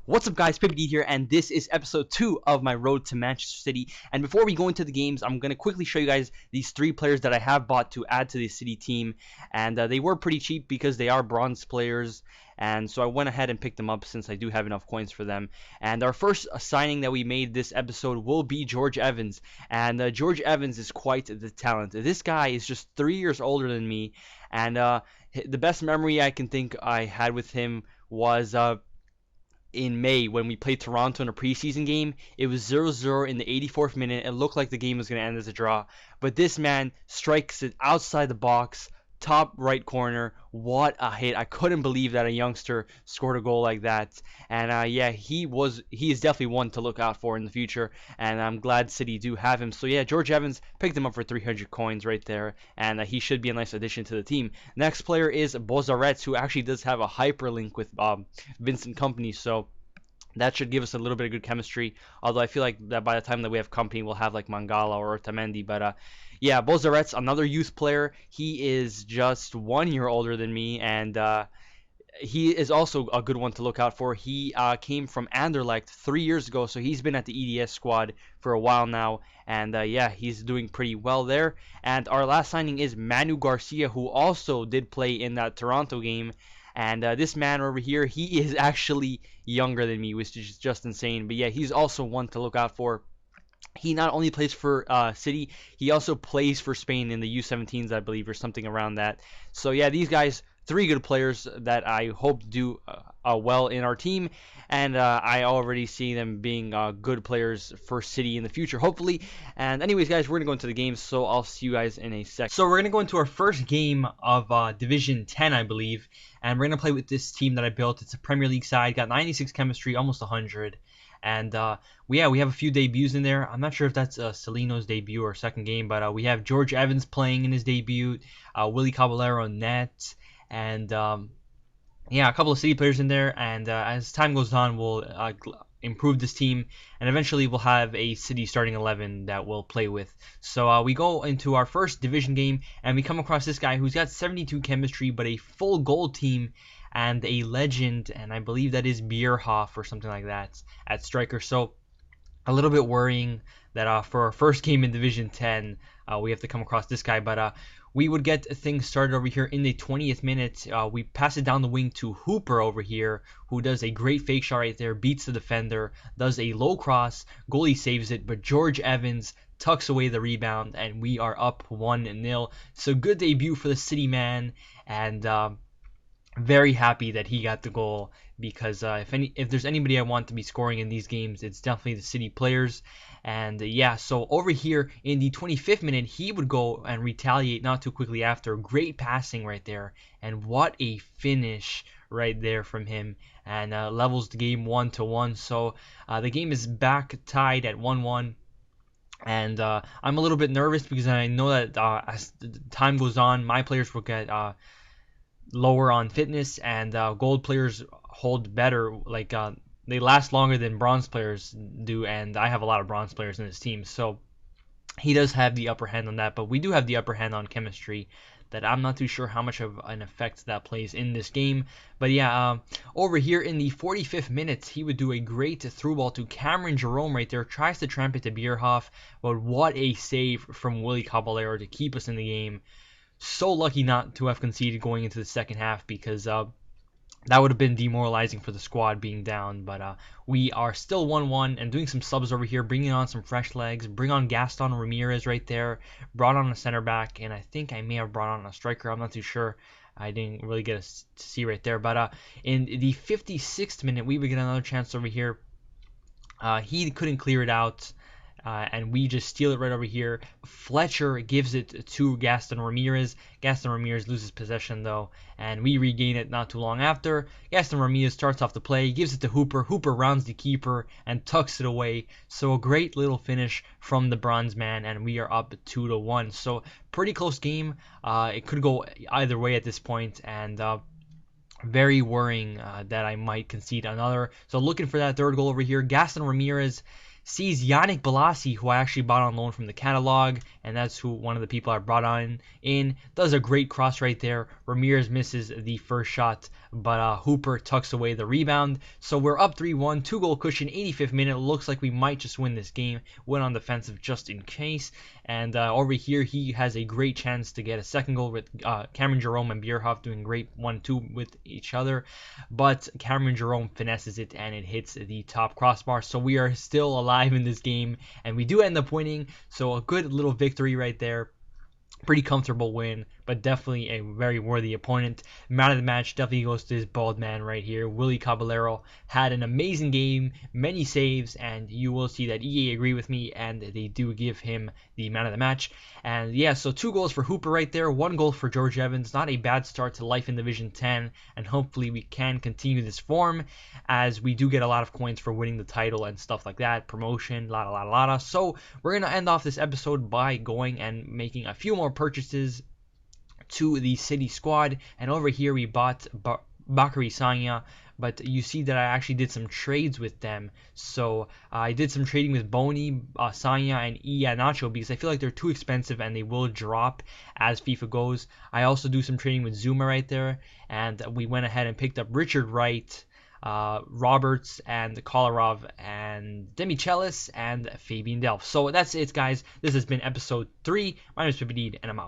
What's up, guys? Pimpy here, and this is episode 2 of my road to Manchester City. And before we go into the games, I'm going to quickly show you guys these 3 players that I have bought to add to the City team. And they were pretty cheap because they are bronze players, and so I went ahead and picked them up since I do have enough coins for them. And our first signing that we made this episode will be George Evans. And George Evans is quite the talent. This guy is just 3 years older than me, and the best memory I can think I had with him was in May when we played Toronto in a preseason game. It was 0-0 in the 84th minute. It looked like the game was going to end as a draw. But this man strikes it outside the box, top right corner. What a hit. I couldn't believe that a youngster scored a goal like that. And yeah, he is definitely one to look out for in the future. And I'm glad City do have him. So yeah, George Evans, picked him up for 300 coins right there. And he should be a nice addition to the team. Next player is Bozarets, who actually does have a hyperlink with Vincent Kompany. So that should give us a little bit of good chemistry. Although I feel like that by the time that we have company, we'll have like Mangala or Otamendi. But yeah, Bozarets, another youth player. He is just 1 year older than me, and he is also a good one to look out for. He came from Anderlecht 3 years ago, so he's been at the EDS squad for a while now. And yeah, he's doing pretty well there. And our last signing is Manu Garcia, who also did play in that Toronto game. And this man over here, he is actually younger than me, which is just insane. But yeah, he's also one to look out for. He not only plays for City, he also plays for Spain in the U17s, I believe, or something around that. So yeah, these guys, 3 good players that I hope do well in our team. And I already see them being good players for City in the future, hopefully. And anyways, guys, we're going to go into the games, so I'll see you guys in a sec. So we're going to go into our first game of Division 10, I believe. And we're going to play with this team that I built. It's a Premier League side, got 96 chemistry, almost 100. And yeah, we have a few debuts in there. I'm not sure if that's Celino's debut or second game, but we have George Evans playing in his debut, Willy Caballero net, and yeah, a couple of City players in there. And as time goes on, we'll improve this team, and eventually we'll have a City starting 11 that we'll play with. So we go into our first division game, and we come across this guy who's got 72 chemistry, but a full gold team and a legend, and I believe that is Bierhoff or something like that at striker. So a little bit worrying that for our first game in Division 10, we have to come across this guy. But we would get things started over here in the 20th minute. We pass it down the wing to Hooper over here, who does a great fake shot right there, beats the defender, does a low cross, goalie saves it, but George Evans tucks away the rebound, and we are up 1-0. So good debut for the City man, and very happy that he got the goal, because if there's anybody I want to be scoring in these games, it's definitely the City players. And yeah, so over here in the 25th minute, he would go and retaliate not too quickly after. Great passing right there, and what a finish right there from him, and levels the game 1-1. So the game is back tied at 1-1. And I'm a little bit nervous because I know that as time goes on, my players will get lower on fitness, and gold players hold better, like they last longer than bronze players do, and I have a lot of bronze players in this team, so he does have the upper hand on that. But we do have the upper hand on chemistry, that I'm not too sure how much of an effect that plays in this game. But yeah, over here in the 45th minute, he would do a great through ball to Cameron Jerome right there, tries to tramp it to Bierhoff, but what a save from Willy Caballero to keep us in the game. So lucky not to have conceded going into the second half, because that would have been demoralizing for the squad being down. But we are still 1-1, and doing some subs over here, bringing on some fresh legs. Bring on Gaston Ramirez right there, brought on a center back, and I think I may have brought on a striker. I'm not too sure. I didn't really get to see right there. But in the 56th minute, we would get another chance over here. He couldn't clear it out, and we just steal it right over here. Fletcher gives it to Gaston Ramirez. Gaston Ramirez loses possession though, and we regain it not too long after. Gaston Ramirez starts off the play, gives it to Hooper. Hooper rounds the keeper and tucks it away. So a great little finish from the bronze man, and we are up 2-1. So pretty close game. It could go either way at this point, and very worrying that I might concede another. So looking for that third goal over here. Gaston Ramirez sees Yannick Bolasie, who I actually bought on loan from the catalog, and that's one of the people I brought on in. Does a great cross right there. Ramirez misses the first shot, but Hooper tucks away the rebound. So we're up 3-1, 2-goal cushion, 85th minute. Looks like we might just win this game. Went on defensive just in case. And over here, he has a great chance to get a second goal with Cameron Jerome and Bierhoff doing great 1-2 with each other. But Cameron Jerome finesses it and it hits the top crossbar. So we are still alive in this game and we do end up winning. So a good little victory right there. Pretty comfortable win, but definitely a very worthy opponent. Man of the match definitely goes to this bald man right here. Willy Caballero had an amazing game, many saves, and you will see that EA agree with me, and they do give him the man of the match. And yeah, so 2 goals for Hooper right there, 1 goal for George Evans. Not a bad start to life in Division 10, and hopefully we can continue this form, as we do get a lot of coins for winning the title and stuff like that, promotion, la. So we're going to end off this episode by going and making a few more purchases to the city squad. And over here we bought Bakary Sagna, but you see that I actually did some trades with them. So I did some trading with Boni, Sagna, and Iheanacho because I feel like they're too expensive and they will drop as FIFA goes. I also do some trading with Zuma right there, and we went ahead and picked up Richard Wright, Roberts, and Kolarov, and Demichelis, and Fabian Delph. So that's it, guys. This has been episode 3. My name is Pipidid, and I'm out.